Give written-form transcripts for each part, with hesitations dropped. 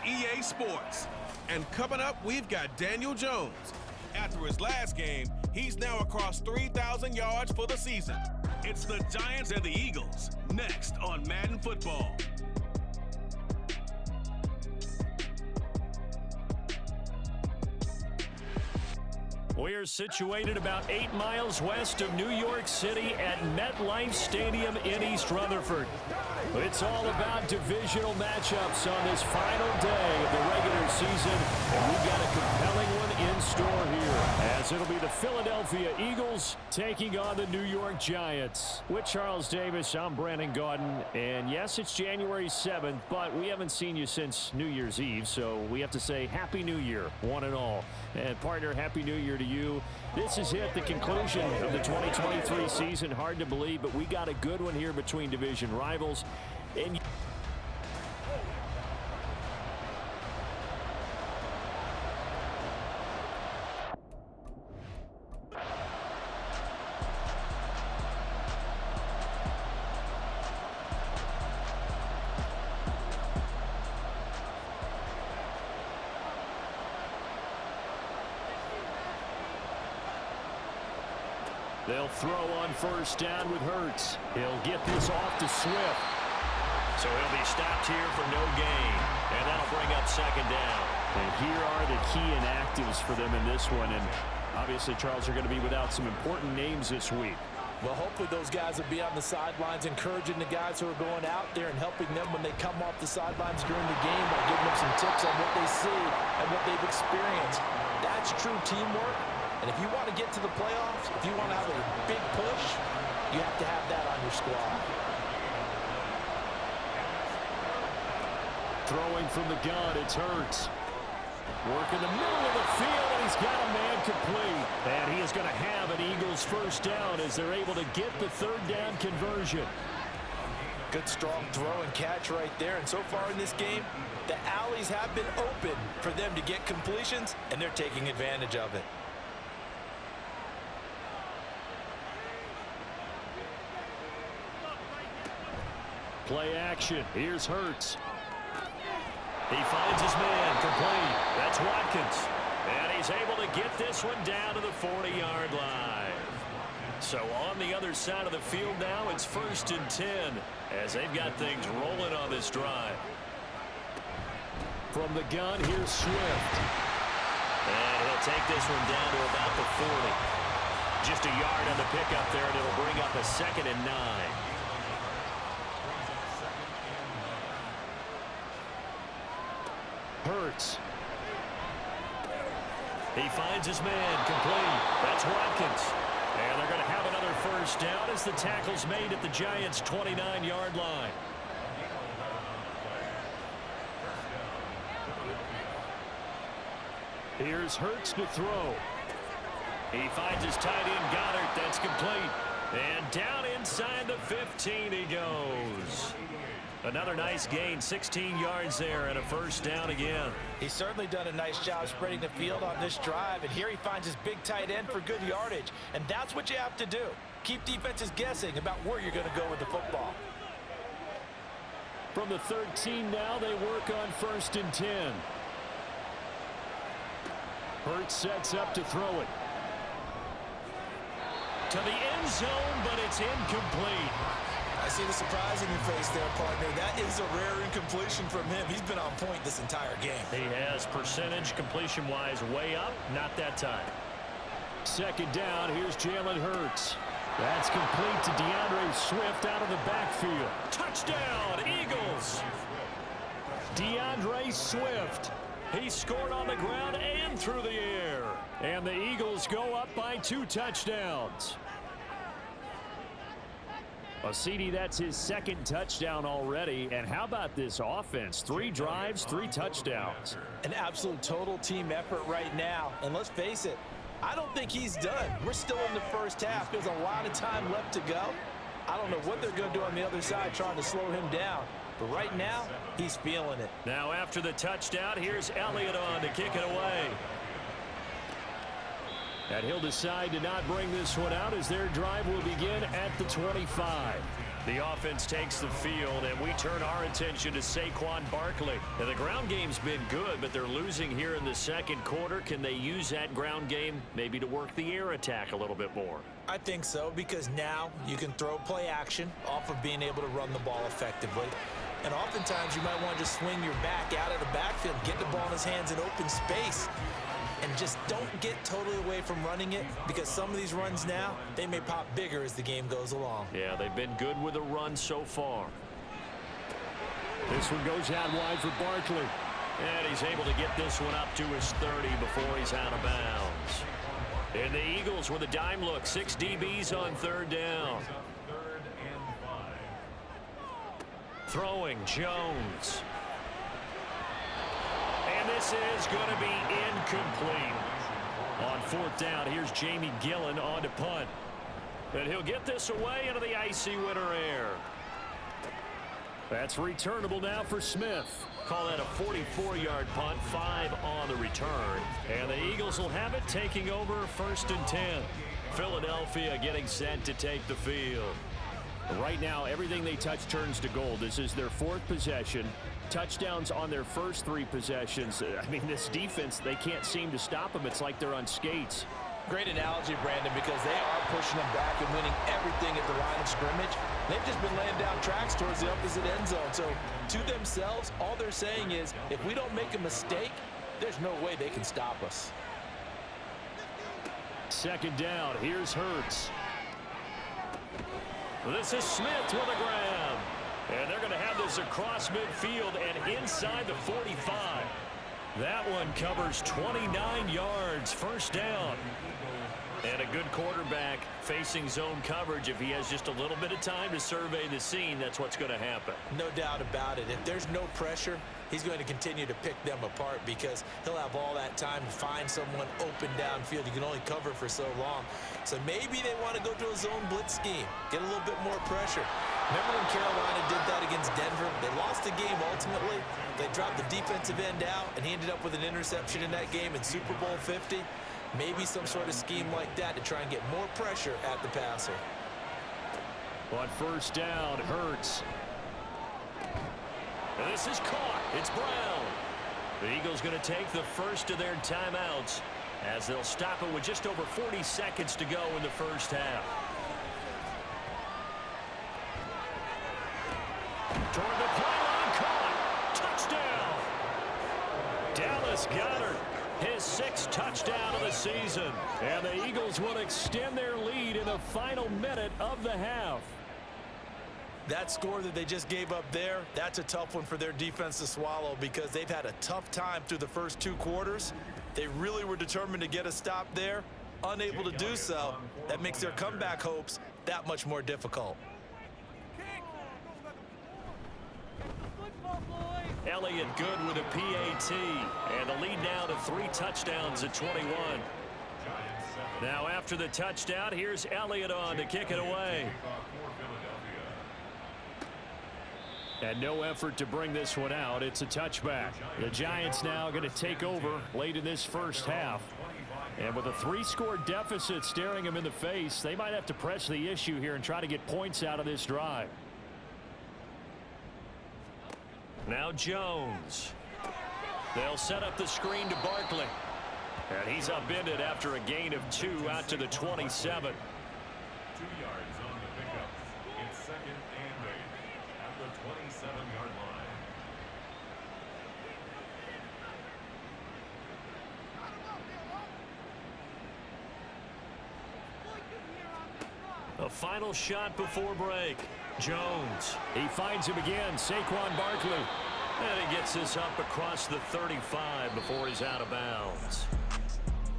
EA Sports. And coming up, we've got Daniel Jones. After his last game, he's now across 3,000 yards for the season. It's the Giants and the Eagles, next on Madden Football. We're situated about 8 miles west of New York City at MetLife Stadium in East Rutherford. It's all about divisional matchups on this final day of the regular season, and we've got a compelling one in store here, as it'll be the Philadelphia Eagles taking on the New York Giants. With Charles Davis, I'm Brandon Gaudin, and yes, it's January 7th, but we haven't seen you since New Year's Eve, so we have to say Happy New Year, one and all. And partner, Happy New Year to you. This is the conclusion of the 2023 season. Hard to believe, but we got a good one here between division rivals. And they'll throw on first down with Hurts. He'll get this off to Swift. So he'll be stopped here for no gain. And that'll bring up second down. And here are the key inactives for them in this one. And obviously, Charles, are going to be without some important names this week. Well, hopefully those guys will be on the sidelines encouraging the guys who are going out there and helping them when they come off the sidelines during the game by giving them some tips on what they see and what they've experienced. That's true teamwork. And if you want to get to the playoffs, if you want to have a big push, you have to have that on your squad. Throwing from the gun, it's Hurts. Work in the middle of the field, and he's got a man complete. And he is going to have an Eagles first down as they're able to get the third down conversion. Good, strong throw and catch right there. And so far in this game, the alleys have been open for them to get completions, and they're taking advantage of it. Play action. Here's Hurts. He finds his man complete. That's Watkins. And he's able to get this one down to the 40-yard line. So on the other side of the field now, it's 1st and 10 as they've got things rolling on this drive. From the gun, here's Swift. And he'll take this one down to about the 40. Just a yard on the pickup there, and it'll bring up a 2nd and 9. Hurts. He finds his man complete. That's Watkins. And they're going to have another first down as the tackle's made at the Giants' 29-yard line. Here's Hurts to throw. He finds his tight end Goddard. That's complete. And down inside the 15 he goes. Another nice gain, 16 yards there, and a first down again. He's certainly done a nice job spreading the field on this drive, and here he finds his big tight end for good yardage. And that's what you have to do. Keep defenses guessing about where you're going to go with the football. From the 13 now, they work on 1st and 10. Hurts sets up to throw it. To the end zone, but it's incomplete. I see the surprise in your face there, partner. That is a rare incompletion from him. He's been on point this entire game. He has percentage completion-wise way up. Not that time. 2nd down. Here's Jalen Hurts. That's complete to DeAndre Swift out of the backfield. Touchdown, Eagles! DeAndre Swift. He scored on the ground and through the air. And the Eagles go up by 2 touchdowns. Well, CD, that's his 2nd touchdown already. And how about this offense? 3 drives, 3 touchdowns. An absolute total team effort right now. And let's face it, I don't think he's done. We're still in the first half. There's a lot of time left to go. I don't know what they're going to do on the other side trying to slow him down. But right now, he's feeling it. Now after the touchdown, here's Elliott on to kick it away. And he'll decide to not bring this one out as their drive will begin at the 25. The offense takes the field, and we turn our attention to Saquon Barkley. Now, the ground game's been good, but they're losing here in the second quarter. Can they use that ground game maybe to work the air attack a little bit more? I think so, because now you can throw play action off of being able to run the ball effectively. And oftentimes you might want to just swing your back out of the backfield, get the ball in his hands in open space, and just don't get totally away from running it, because some of these runs now, they may pop bigger as the game goes along. Yeah, they've been good with a run so far. This one goes out wide for Barkley. And he's able to get this one up to his 30 before he's out of bounds. And the Eagles with a dime look, 6 DBs on third down. Throwing, Jones. And this is going to be incomplete. On fourth down, here's Jamie Gillen on to punt. And he'll get this away into the icy winter air. That's returnable now for Smith. Call that a 44-yard punt, 5 on the return. And the Eagles will have it, taking over 1st and 10. Philadelphia getting set to take the field. Right now, everything they touch turns to gold. This is their 4th possession. Touchdowns on their first 3 possessions. I mean, this defense, they can't seem to stop them. It's like they're on skates. Great analogy, Brandon, because they are pushing them back and winning everything at the line of scrimmage. They've just been laying down tracks towards the opposite end zone. So, to themselves, all they're saying is, if we don't make a mistake, there's no way they can stop us. Second down, here's Hurts. This is Smith with a grab. And they're going to have this across midfield and inside the 45. That one covers 29 yards, first down. And a good quarterback facing zone coverage. If he has just a little bit of time to survey the scene, that's what's going to happen. No doubt about it. If there's no pressure, he's going to continue to pick them apart, because he'll have all that time to find someone open downfield. You can only cover for so long. So maybe they want to go to a zone blitz scheme, get a little bit more pressure. Remember when Carolina did that against Denver? They lost the game ultimately. They dropped the defensive end out, and he ended up with an interception in that game in Super Bowl 50. Maybe some sort of scheme like that to try and get more pressure at the passer. On first down, Hurts. And this is caught. It's Brown. The Eagles going to take the first of their timeouts as they'll stop it with just over 40 seconds to go in the first half. Toward the pylon, caught. Touchdown. Dallas Goedert, his 6th touchdown of the season. And the Eagles will extend their lead in the final minute of the half. That score that they just gave up there, that's a tough one for their defense to swallow, because they've had a tough time through the first 2 quarters. They really were determined to get a stop there, unable to do so. That makes their comeback hopes that much more difficult. Elliott good with a PAT, and the lead now to 3 touchdowns at 21. Now after the touchdown, here's Elliott on to kick it away. And no effort to bring this one out. It's a touchback. The Giants now going to take over late in this first half. And with a 3-score deficit staring them in the face, they might have to press the issue here and try to get points out of this drive. Now Jones. They'll set up the screen to Barkley. And he's upended after a gain of 2 out to the 27. 2 yards on the pickup. It's 2nd and 8 at the 27-yard line. A final shot before break. Jones. He finds him again. Saquon Barkley. And he gets this up across the 35 before he's out of bounds.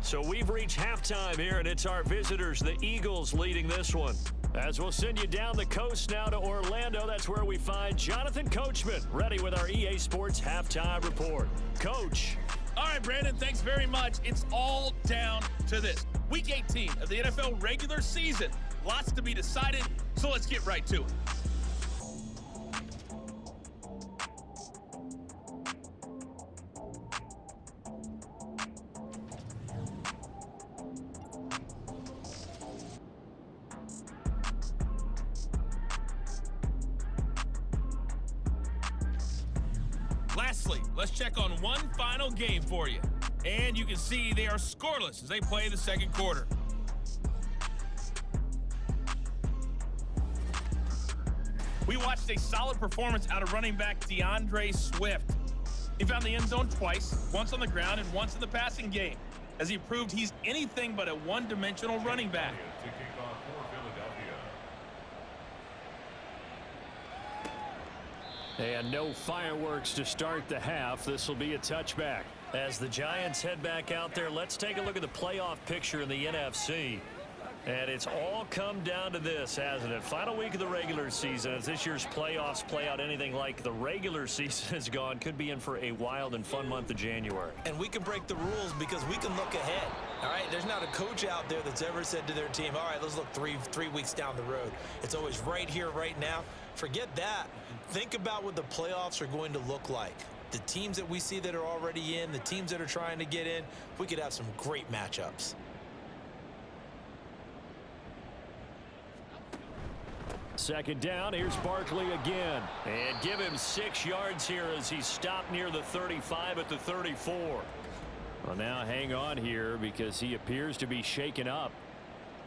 So we've reached halftime here, and it's our visitors, the Eagles, leading this one. As we'll send you down the coast now to Orlando, that's where we find Jonathan Coachman, ready with our EA Sports Halftime Report. Coach. All right, Brandon, thanks very much. It's all down to this. Week 18 of the NFL regular season. Lots to be decided, so let's get right to it. Lastly, let's check on one final game for you. And you can see they are scoreless as they play the second quarter. We watched a solid performance out of running back DeAndre Swift. He found the end zone twice, once on the ground and once in the passing game, as he proved he's anything but a one-dimensional running back. To kick off for Philadelphia. And no fireworks to start the half. This will be a touchback. As the Giants head back out there, let's take a look at the playoff picture in the NFC. And it's all come down to this, hasn't it? Final week of the regular season. As this year's playoffs play out anything like the regular season has gone, could be in for a wild and fun month of January. And we can break the rules because we can look ahead. All right, there's not a coach out there that's ever said to their team, all right, let's look three weeks down the road. It's always right here, right now. Forget that. Think about what the playoffs are going to look like. The teams that we see that are already in, the teams that are trying to get in, we could have some great matchups. Second down, here's Barkley again. And give him 6 yards here as he stopped near the 35 at the 34. Well, now hang on here because he appears to be shaken up.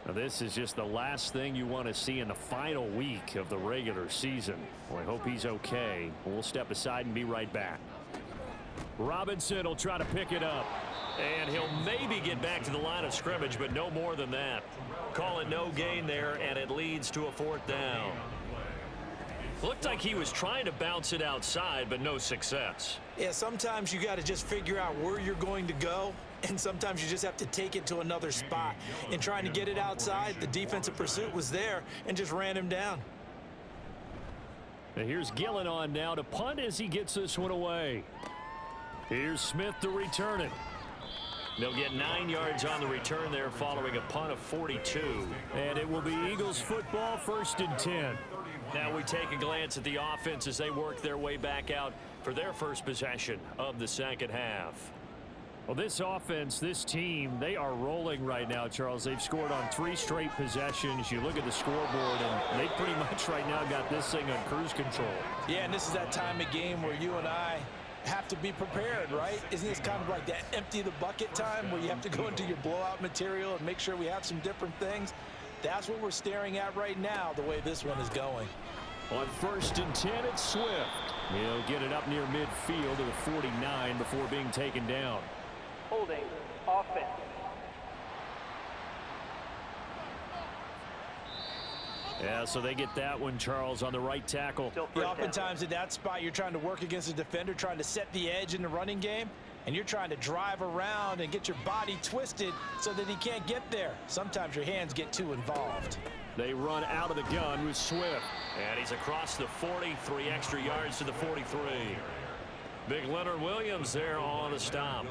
Now, this is just the last thing you want to see in the final week of the regular season. Well, I hope he's okay. We'll step aside and be right back. Robinson will try to pick it up. And he'll maybe get back to the line of scrimmage, but no more than that. Call it no gain there, and it leads to a 4th down. Looked like he was trying to bounce it outside, but no success. Yeah, sometimes you got to just figure out where you're going to go, and sometimes you just have to take it to another spot. In trying to get it outside, the defensive pursuit was there and just ran him down. And here's Gillen on now to punt as he gets this one away. Here's Smith to return it. They'll get 9 yards on the return there following a punt of 42. And it will be Eagles football, 1st and 10. Now we take a glance at the offense as they work their way back out for their first possession of the second half. Well, this offense, this team, they are rolling right now, Charles. They've scored on 3 straight possessions. You look at the scoreboard, and they pretty much right now got this thing on cruise control. Yeah, and this is that time of game where you and I have to be prepared, right? Isn't this kind of like that empty the bucket time where you have to go into your blowout material and make sure we have some different things? That's what we're staring at right now, the way this one is going. On 1st and 10, it's Swift. He'll get it up near midfield to the 49 before being taken down. Holding offense. Yeah, so they get that one, Charles, on the right tackle. Yeah, oftentimes in that spot, you're trying to work against a defender, trying to set the edge in the running game, and you're trying to drive around and get your body twisted so that he can't get there. Sometimes your hands get too involved. They run out of the gun with Swift. And he's across the 40, 3 extra yards to the 43. Big Leonard Williams there on the stop.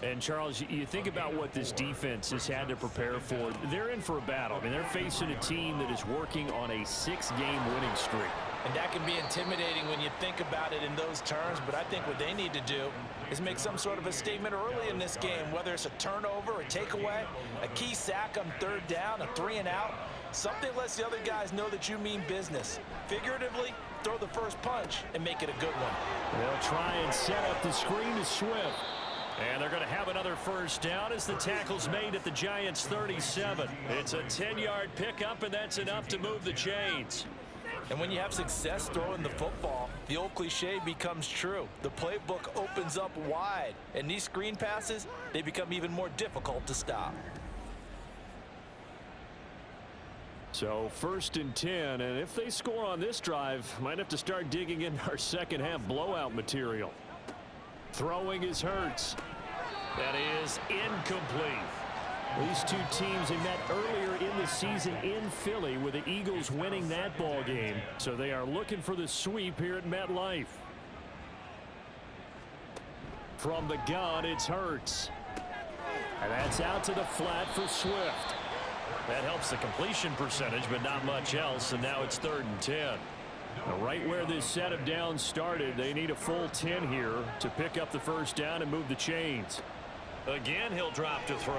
And, Charles, you think about what this defense has had to prepare for. They're in for a battle. I mean, they're facing a team that is working on a 6-game winning streak. And that can be intimidating when you think about it in those terms, but I think what they need to do is make some sort of a statement early in this game, whether it's a turnover, a takeaway, a key sack on 3rd down, a 3-and-out. Something lets the other guys know that you mean business. Figuratively, throw the first punch and make it a good one. They'll try and set up the screen to Swift. And they're going to have another 1st down as the tackle's made at the Giants' 37. It's a 10-yard pickup, and that's enough to move the chains. And when you have success throwing the football, the old cliche becomes true. The playbook opens up wide, and these screen passes, they become even more difficult to stop. So 1st and 10, and if they score on this drive, might have to start digging into our second half blowout material. Throwing is Hurts. That is incomplete. These two teams, they met earlier in the season in Philly with the Eagles winning that ball game. So they are looking for the sweep here at MetLife. From the gun, it's Hurts. And that's out to the flat for Swift. That helps the completion percentage, but not much else, and now it's 3rd and 10. Now, right where this set of downs started, they need a full 10 here to pick up the 1st down and move the chains. Again, he'll drop to throw.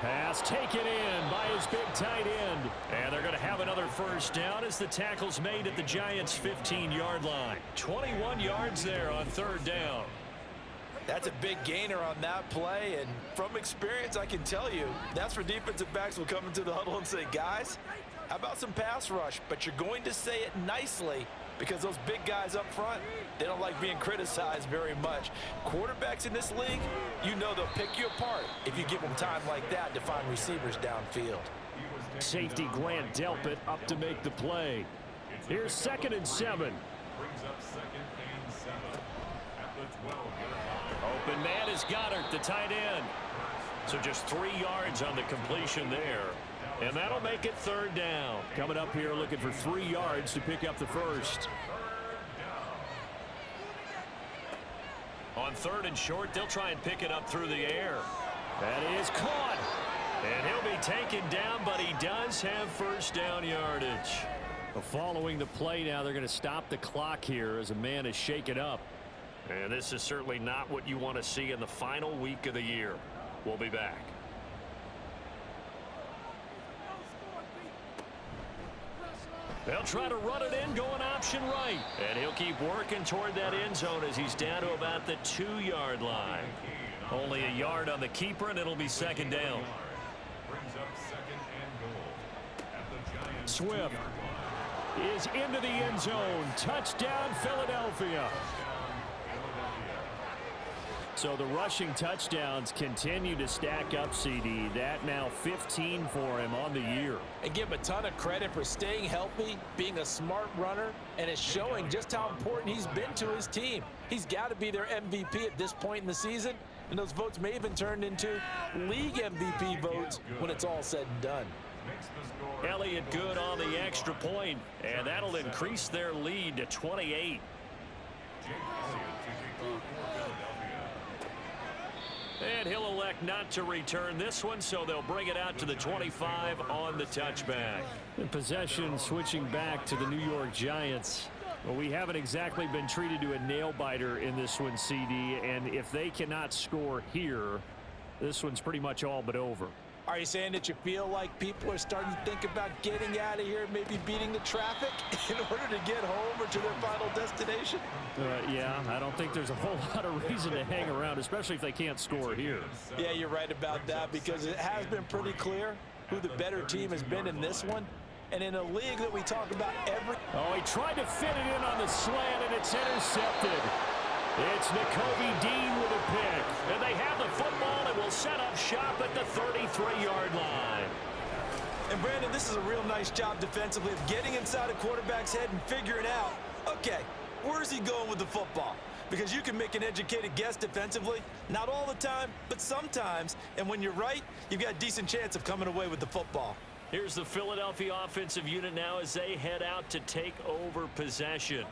Pass taken in by his big tight end. And they're going to have another first down as the tackle's made at the Giants' 15-yard line. 21 yards there on third down. That's a big gainer on that play, and from experience, I can tell you, that's where defensive backs will come into the huddle and say, guys, how about some pass rush? But you're going to say it nicely because those big guys up front, they don't like being criticized very much. Quarterbacks in this league, you know they'll pick you apart if you give them time like that to find receivers downfield. Safety Grant Delpit up to make the play. Here's 2nd and 7. Brings up 2nd and 7 at the 12-yard line. Open man is Goddard, the tight end. So just 3 yards on the completion there. And that'll make it third down. Coming up here looking for 3 yards to pick up the first. On 3rd and short, they'll try and pick it up through the air. That is caught. And he'll be taken down, but he does have first down yardage. Following the play now, they're going to stop the clock here as a man is shaken up. And this is certainly not what you want to see in the final week of the year. We'll be back. They'll try to run it in, going option right. And he'll keep working toward that end zone as he's down to about the 2-yard line. Only a yard on the keeper, and it'll be 2nd down. Brings up 2nd and goal at the Giants' Swift 2-yard line. is into the end zone. Touchdown, Philadelphia. So the rushing touchdowns continue to stack up, CD. That now 15 for him on the year. And give him a ton of credit for staying healthy, being a smart runner, and it's showing just how important he's been to his team. He's got to be their MVP at this point in the season, and those votes may even turn into league MVP votes when it's all said and done. Elliott Good on the extra point, and that'll increase their lead to 28. And he'll elect not to return this one, so they'll bring it out to the 25 on the touchback. In possession switching back to the New York Giants. Well, we haven't exactly been treated to a nail-biter in this one, CD, and if they cannot score here, this one's pretty much all but over. Are you saying that you feel like people are starting to think about getting out of here, maybe beating the traffic in order to get home or to their final destination? Yeah, I don't think there's a whole lot of reason to hang around, especially if they can't score here. Yeah, you're right about that because it has been pretty clear who the better team has been in this one. And in a league that we talk about every... Oh, he tried to fit it in on the slant, and it's intercepted. It's Nakobe Dean with a pick. And they have the football and will set up shop at the 33-yard line. And, Brandon, this is a real nice job defensively of getting inside a quarterback's head and figuring out, okay, where's he going with the football? Because you can make an educated guess defensively. Not all the time, but sometimes. And when you're right, you've got a decent chance of coming away with the football. Here's the Philadelphia offensive unit now as they head out to take over possession.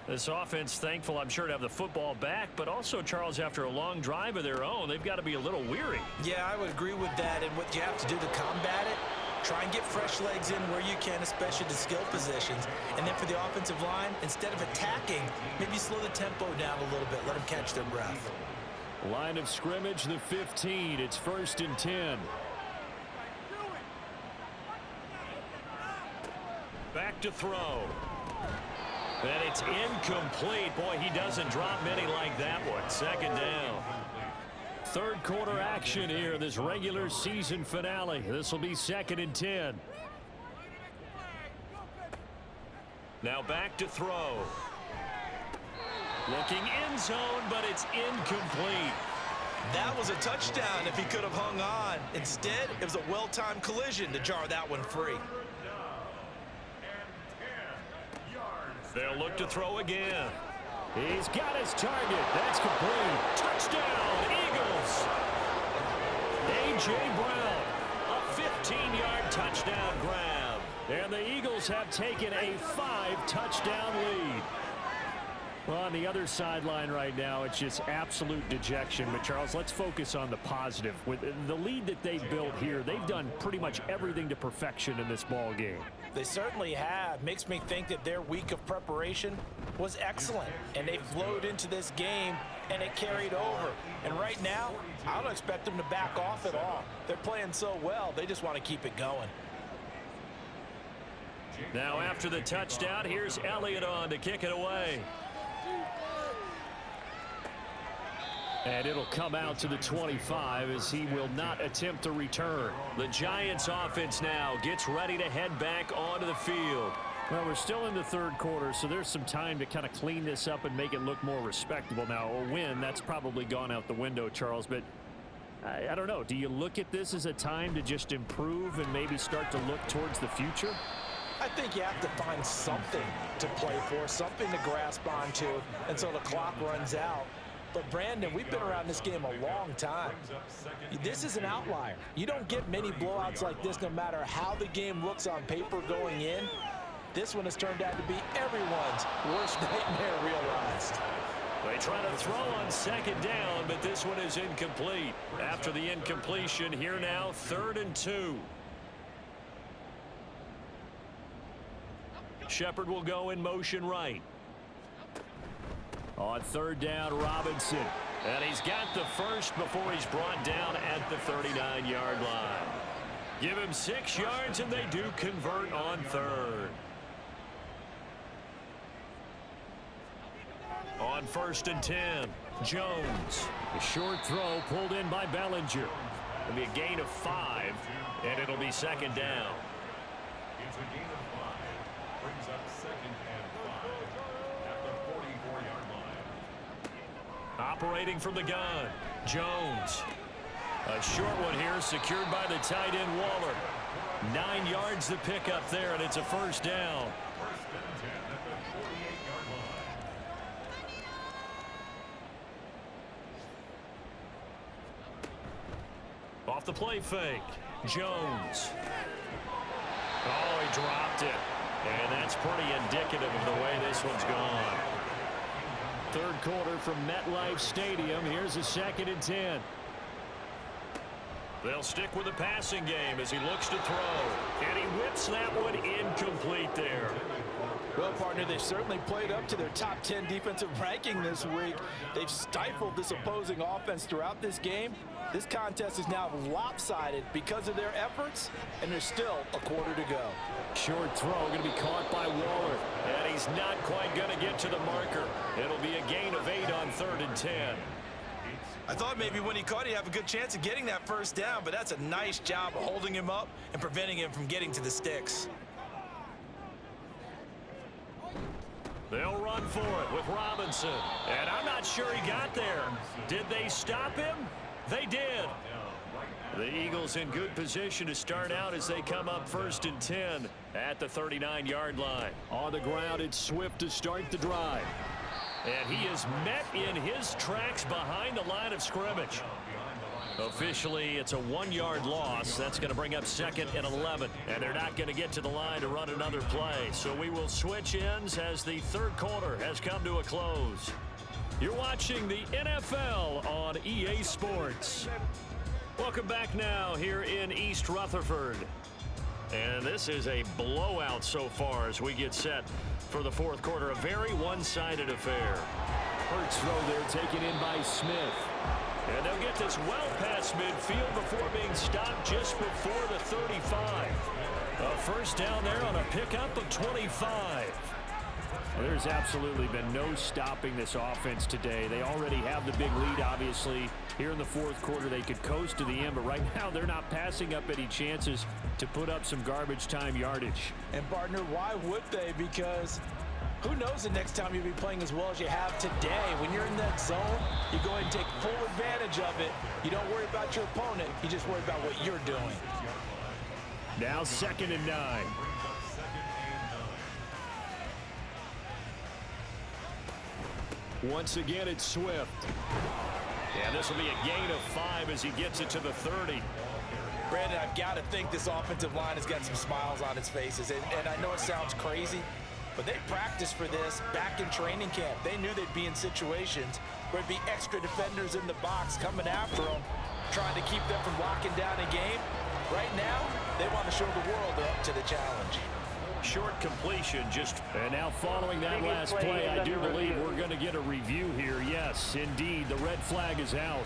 This offense, thankful, I'm sure, to have the football back, but also, Charles, after a long drive of their own, they've got to be a little weary. Yeah, I would agree with that, and what you have to do to combat it, try and get fresh legs in where you can, especially the skill positions. And then for the offensive line, instead of attacking, maybe slow the tempo down a little bit, let them catch their breath. Line of scrimmage, the 15. It's 1st and 10. Back to throw. And it's incomplete. Boy, he doesn't drop many like that one. 2nd down. 3rd quarter action here, this regular season finale. This will be 2nd and 10. Now back to throw. Looking end zone, but it's incomplete. That was a touchdown if he could have hung on. Instead, it was a well-timed collision to jar that one free. They'll look to throw again. He's got his target. That's complete. Touchdown, Eagles. A.J. Brown, a 15-yard touchdown grab. And the Eagles have taken a 5-touchdown lead. Well, on the other sideline right now, it's just absolute dejection. But, Charles, let's focus on the positive. With the lead that they've built here, they've done pretty much everything to perfection in this ball game. They certainly have. Makes me think that their week of preparation was excellent. And they flowed into this game, and it carried over. And right now, I don't expect them to back off at all. They're playing so well, they just want to keep it going. Now, after the touchdown, here's Elliott on to kick it away. And it'll come out to the 25 as he will not attempt to return. The Giants offense now gets ready to head back onto the field. Well, we're still in the third quarter, so there's some time to kind of clean this up and make it look more respectable. Now, a win, that's probably gone out the window, Charles, but I don't know. Do you look at this as a time to just improve and maybe start to look towards the future? I think you have to find something to play for, something to grasp onto until the clock runs out. But, Brandon, we've been around this game a long time. This is an outlier. You don't get many blowouts like this no matter how the game looks on paper going in. This one has turned out to be everyone's worst nightmare realized. They try to throw on second down, but this one is incomplete. After the incompletion, here now, 3rd and 2. Shepard will go in motion right. On 3rd down, Robinson. And he's got the first before he's brought down at the 39-yard line. Give him 6 yards, and they do convert on 3rd. On 1st and 10, Jones. A short throw pulled in by Bellinger. It'll be a gain of 5, and it'll be 2nd down. It's a gain of 5. Brings up 2nd and 5 at the 44-yard line. Operating from the gun, Jones. A short one here secured by the tight end Waller. 9 yards to pick up there, and it's a 1st down. 1st and 10 at the 48-yard line. Off the play fake, Jones. Oh, he dropped it. And that's pretty indicative of the way this one's gone. 3rd quarter from MetLife Stadium. Here's a 2nd and 10. They'll stick with the passing game as he looks to throw. And he whips that one incomplete there. Well, partner, they've certainly played up to their top 10 defensive ranking this week. They've stifled this opposing offense throughout this game. This contest is now lopsided because of their efforts, and there's still a quarter to go. Short throw going to be caught by Waller. And he's not quite going to get to the marker. It'll be a gain of 8 on 3rd and 10. I thought maybe when he caught it, he'd have a good chance of getting that 1st down, but that's a nice job of holding him up and preventing him from getting to the sticks. They'll run for it with Robinson. And I'm not sure he got there. Did they stop him? They did. The Eagles in good position to start out as they come up 1st and 10 at the 39-yard line. On the ground, it's Swift to start the drive. And he is met in his tracks behind the line of scrimmage. Officially, it's a 1-yard loss. That's going to bring up 2nd and 11. And they're not going to get to the line to run another play. So we will switch ends as the 3rd quarter has come to a close. You're watching the NFL on EA Sports. Welcome back now here in East Rutherford. And this is a blowout so far as we get set for the 4th quarter. A very one-sided affair. Hurts throw there taken in by Smith. And they'll get this well past midfield before being stopped just before the 35. A 1st down there on a pickup of 25. Well, there's absolutely been no stopping this offense today. They already have the big lead, obviously. Here in the 4th quarter, they could coast to the end, but right now they're not passing up any chances to put up some garbage time yardage. And, partner, why would they? Because who knows the next time you'll be playing as well as you have today. When you're in that zone, you go ahead and take full advantage of it. You don't worry about your opponent. You just worry about what you're doing. Now 2nd and 9. Once again, it's Swift. And this will be a gain of 5 as he gets it to the 30. Brandon, I've got to think this offensive line has got some smiles on its faces. And I know it sounds crazy, But they practiced for this back in training camp. They knew they'd be in situations where there'd be extra defenders in the box coming after them, trying to keep them from locking down a game. Right now, they want to show the world they're up to the challenge. Short completion just. And now following that last play, I do believe we're going to get a review here. Yes, indeed, the red flag is out.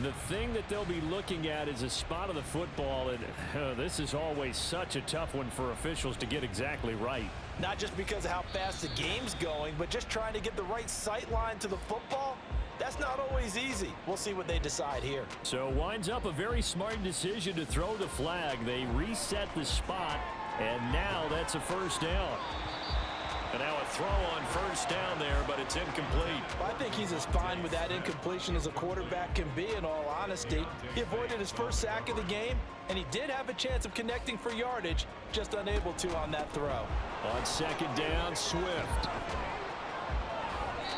The thing that they'll be looking at is a spot of the football, and this is always such a tough one for officials to get exactly right. Not just because of how fast the game's going, but just trying to get the right sight line to the football. That's not always easy. We'll see what they decide here. So winds up a very smart decision to throw the flag. They reset the spot, and now that's a first down. And now a throw on first down there, but it's incomplete. I think he's as fine with that incompletion as a quarterback can be, in all honesty. He avoided his first sack of the game, and he did have a chance of connecting for yardage, just unable to on that throw. On second down, Swift.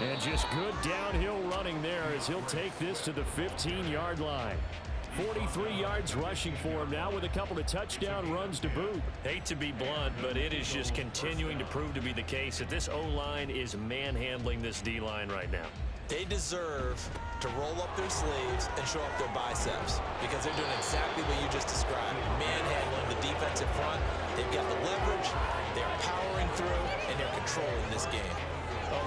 And just good downhill running there as he'll take this to the 15-yard line. 43 yards rushing for him now with a couple of touchdown runs to boot. Hate to be blunt, but it is just continuing to prove to be the case that this O-line is manhandling this D-line right now. They deserve to roll up their sleeves and show up their biceps because they're doing exactly what you just described. Manhandling the defensive front. They've got the leverage, they're powering through, and they're controlling this game.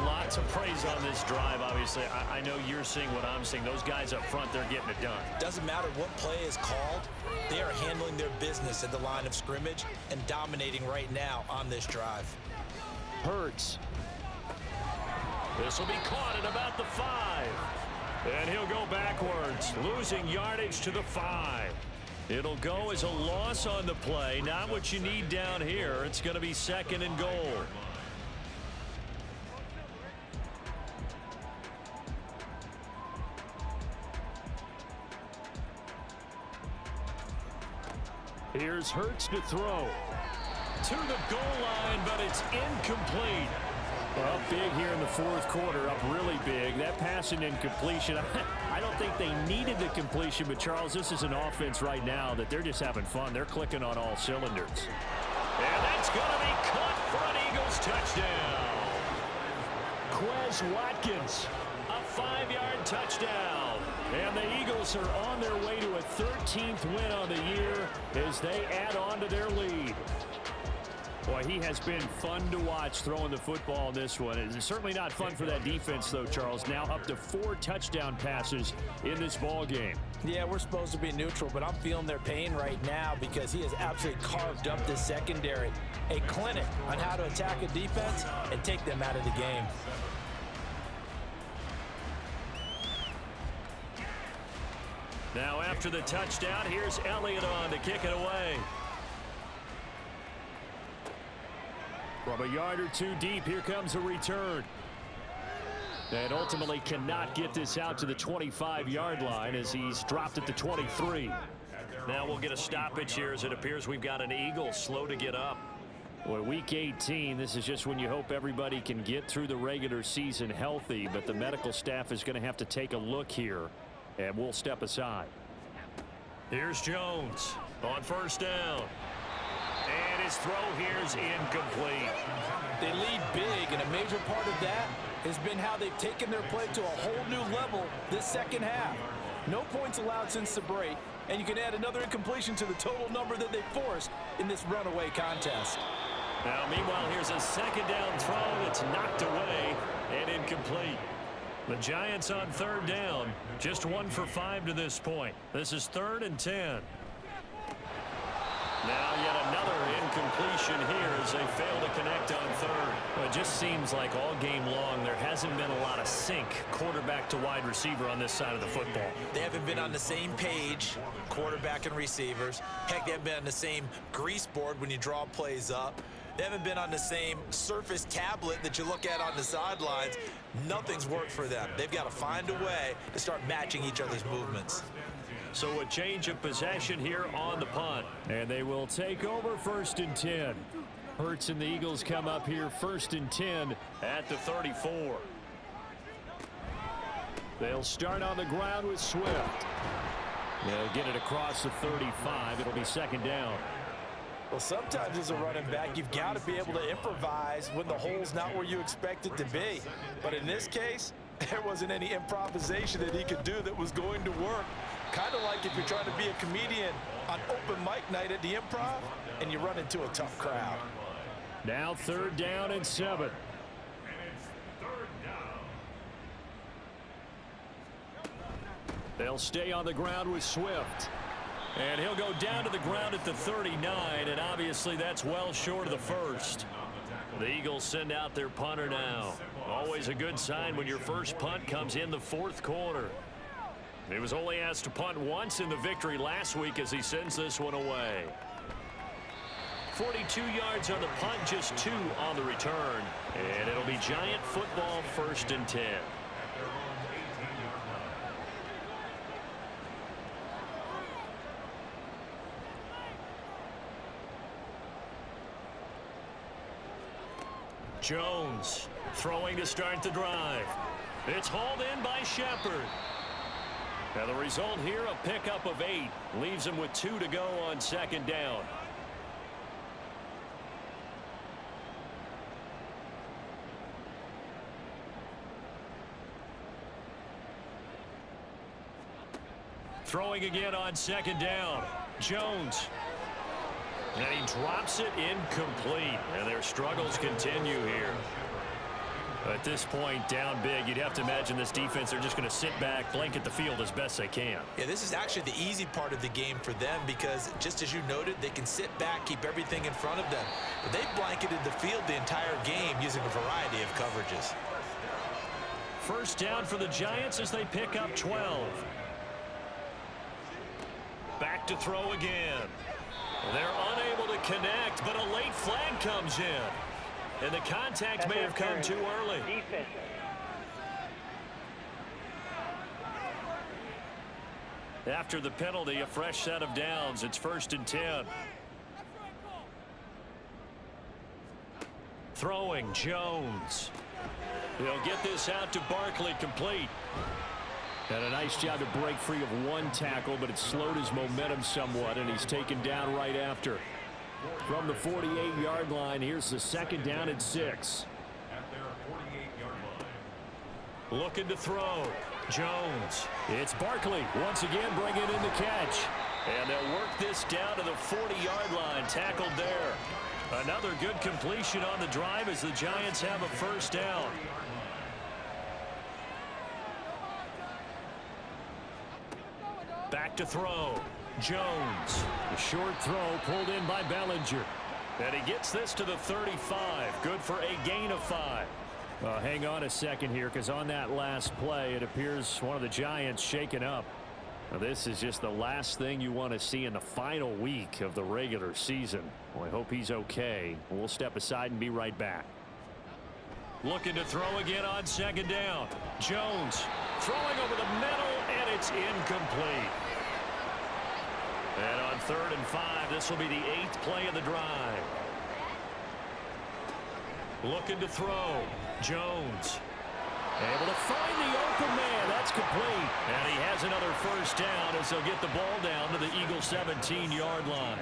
Lots of praise on this drive, obviously. I know you're seeing what I'm seeing. Those guys up front, they're getting it done. Doesn't matter what play is called. They are handling their business at the line of scrimmage and dominating right now on this drive. Hurts. This will be caught at about the 5. And he'll go backwards, losing yardage to the 5. It'll go as a loss on the play. Not what you need down here. It's going to be second and goal. Here's Hurts to throw. To the goal line, but it's incomplete. Up big here in the fourth quarter, up really big. That pass and incompletion, I don't think they needed the completion, but Charles, this is an offense right now that they're just having fun. They're clicking on all cylinders. And that's going to be caught for an Eagles touchdown. Quez Watkins, a 5-yard touchdown. And the Eagles are on their way to a 13th win on the year as they add on to their lead. Boy, he has been fun to watch throwing the football in this one. It's certainly not fun for that defense, though, Charles. Now up to 4 touchdown passes in this ball game. Yeah, we're supposed to be neutral, but I'm feeling their pain right now because he has absolutely carved up this secondary. A clinic on how to attack a defense and take them out of the game. Now after the touchdown, here's Elliott on to kick it away. From a yard or two deep, here comes a return. And ultimately cannot get this out to the 25-yard line as he's dropped at the 23. Now we'll get a stoppage here as it appears we've got an Eagle slow to get up. Boy, week 18, this is just when you hope everybody can get through the regular season healthy, but the medical staff is going to have to take a look here, and we'll step aside. Here's Jones on first down. And his throw here is incomplete. They lead big, and a major part of that has been how they've taken their play to a whole new level this second half. No points allowed since the break, and you can add another incompletion to the total number that they forced in this runaway contest. Now, meanwhile, here's a second down throw that's knocked away and incomplete. The Giants on third down, just 1 for 5 to this point. This is 3rd and 10. Now yet another incompletion here as they fail to connect on third. Well, it just seems like all game long there hasn't been a lot of sync quarterback to wide receiver on this side of the football. They haven't been on the same page, quarterback and receivers. Heck, they haven't been on the same grease board when you draw plays up. They haven't been on the same Surface tablet that you look at on the sidelines. Nothing's worked for them. They've got to find a way to start matching each other's movements. So a change of possession here on the punt. And they will take over 1st and 10. Hurts and the Eagles come up here 1st and 10 at the 34. They'll start on the ground with Swift. They'll get it across the 35. It'll be 2nd down. Well, sometimes as a running back, you've got to be able to improvise when the hole's not where you expect it to be. But in this case, there wasn't any improvisation that he could do that was going to work. Kind of like if you're trying to be a comedian on open mic night at the Improv and you run into a tough crowd. Now 3rd down and 7. And it's 3rd down. They'll stay on the ground with Swift. And he'll go down to the ground at the 39, and obviously that's well short of the first. The Eagles send out their punter now. Always a good sign when your first punt comes in the 4th quarter. He was only asked to punt once in the victory last week as he sends this one away. 42 yards on the punt, just 2 on the return. And it'll be Giant football, 1st and 10. Jones throwing to start the drive. It's hauled in by Shepard. Now the result here, a pickup of 8. Leaves him with 2 to go on 2nd down. Throwing again on 2nd down. Jones. And he drops it incomplete. And their struggles continue here. At this point, down big, you'd have to imagine this defense are just going to sit back, blanket the field as best they can. Yeah, this is actually the easy part of the game for them because, just as you noted, they can sit back, keep everything in front of them. But they've blanketed the field the entire game using a variety of coverages. 1st down for the Giants as they pick up 12. Back to throw again. They're unable to connect, but a late flag comes in. And the contact may have come too early. Defense. After the penalty, a fresh set of downs. It's 1st and 10. Throwing, Jones. He'll get this out to Barkley, complete. And a nice job to break free of 1 tackle, but it slowed his momentum somewhat, and he's taken down right after. From the 48-yard line, here's the 2nd down and 6. At their 48-yard line. Looking to throw. Jones. It's Barkley once again bringing in the catch. And they'll work this down to the 40-yard line. Tackled there. Another good completion on the drive as the Giants have a 1st down. Back to throw. Jones. A short throw pulled in by Bellinger. And he gets this to the 35. Good for a gain of 5. Hang on a second here, because on that last play, it appears one of the Giants shaken up. Now, this is just the last thing you want to see in the final week of the regular season. Well, I hope he's okay. We'll step aside and be right back. Looking to throw again on 2nd down. Jones throwing over the middle, and it's incomplete. And on 3rd and 5, this will be the 8th play of the drive. Looking to throw. Jones able to find the open man. That's complete. And he has another 1st down as they'll get the ball down to the Eagles' 17-yard line.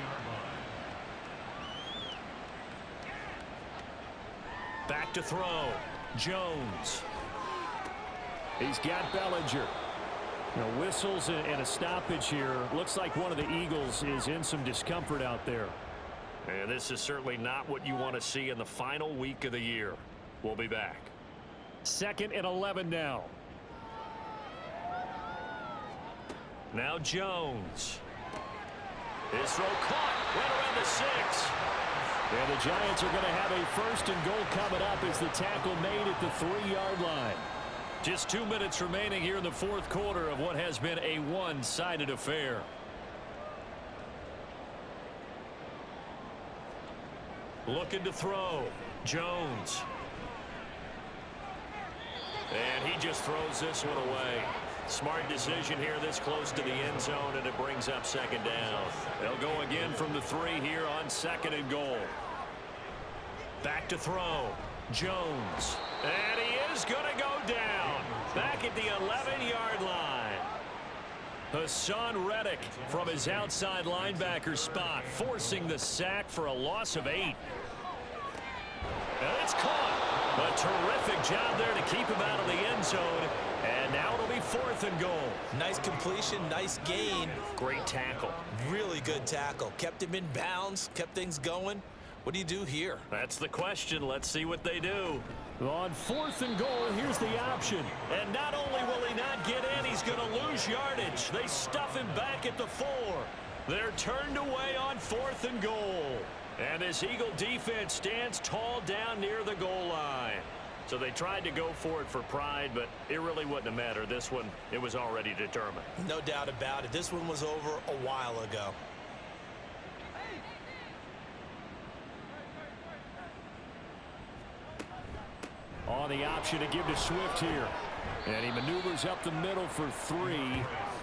Back to throw. Jones. He's got Bellinger. Whistles and a stoppage here. Looks like one of the Eagles is in some discomfort out there. And this is certainly not what you want to see in the final week of the year. We'll be back. 2nd and 11 now. Now Jones. His throw caught. Right around the 6. And the Giants are going to have a 1st and goal coming up as the tackle made at the 3-yard line. Just 2 minutes remaining here in the 4th quarter of what has been a one-sided affair. Looking to throw. Jones. And he just throws this one away. Smart decision here this close to the end zone, and it brings up 2nd down. They'll go again from the 3 here on 2nd and goal. Back to throw. Jones. And he is going to go down. Back at the 11-yard line. Hassan Reddick from his outside linebacker spot, forcing the sack for a loss of 8. And it's caught. A terrific job there to keep him out of the end zone. And now it'll be 4th and goal. Nice completion, nice gain. Great tackle. Really good tackle. Kept him in bounds, kept things going. What do you do here? That's the question. Let's see what they do. On 4th and goal, here's the option. And not only will he not get in, he's going to lose yardage. They stuff him back at the 4. They're turned away on 4th and goal. And this Eagle defense stands tall down near the goal line. So they tried to go for it for pride, but it really wouldn't have mattered. This one, it was already determined. No doubt about it. This one was over a while ago. On the option to give to Swift here. And he maneuvers up the middle for 3.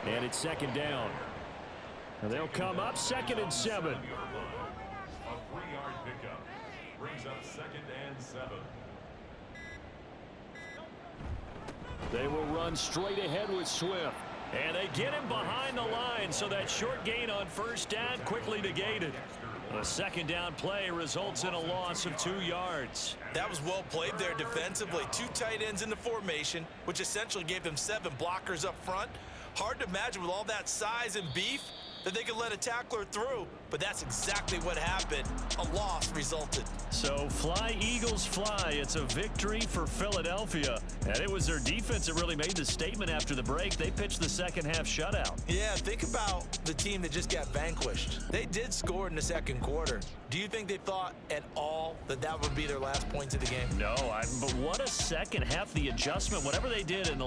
And it's 2nd down. And they'll come up 2nd and 7. A 3-yard pickup brings up 2nd and 7. They will run straight ahead with Swift. And they get him behind the line, so that short gain on 1st down quickly negated. A 2nd down play results in a loss of 2 yards. That was well played there defensively. 2 tight ends in the formation, which essentially gave them 7 blockers up front. Hard to imagine with all that size and beef that they could let a tackler through, but that's exactly what happened. A loss resulted. So fly, Eagles, fly. It's a victory for Philadelphia. And it was their defense that really made the statement after the break. They pitched the second half shutout. Yeah, think about the team that just got vanquished. They did score in the 2nd quarter. Do you think they thought at all that that would be their last points of the game? No, but what a second half. The adjustment, whatever they did in the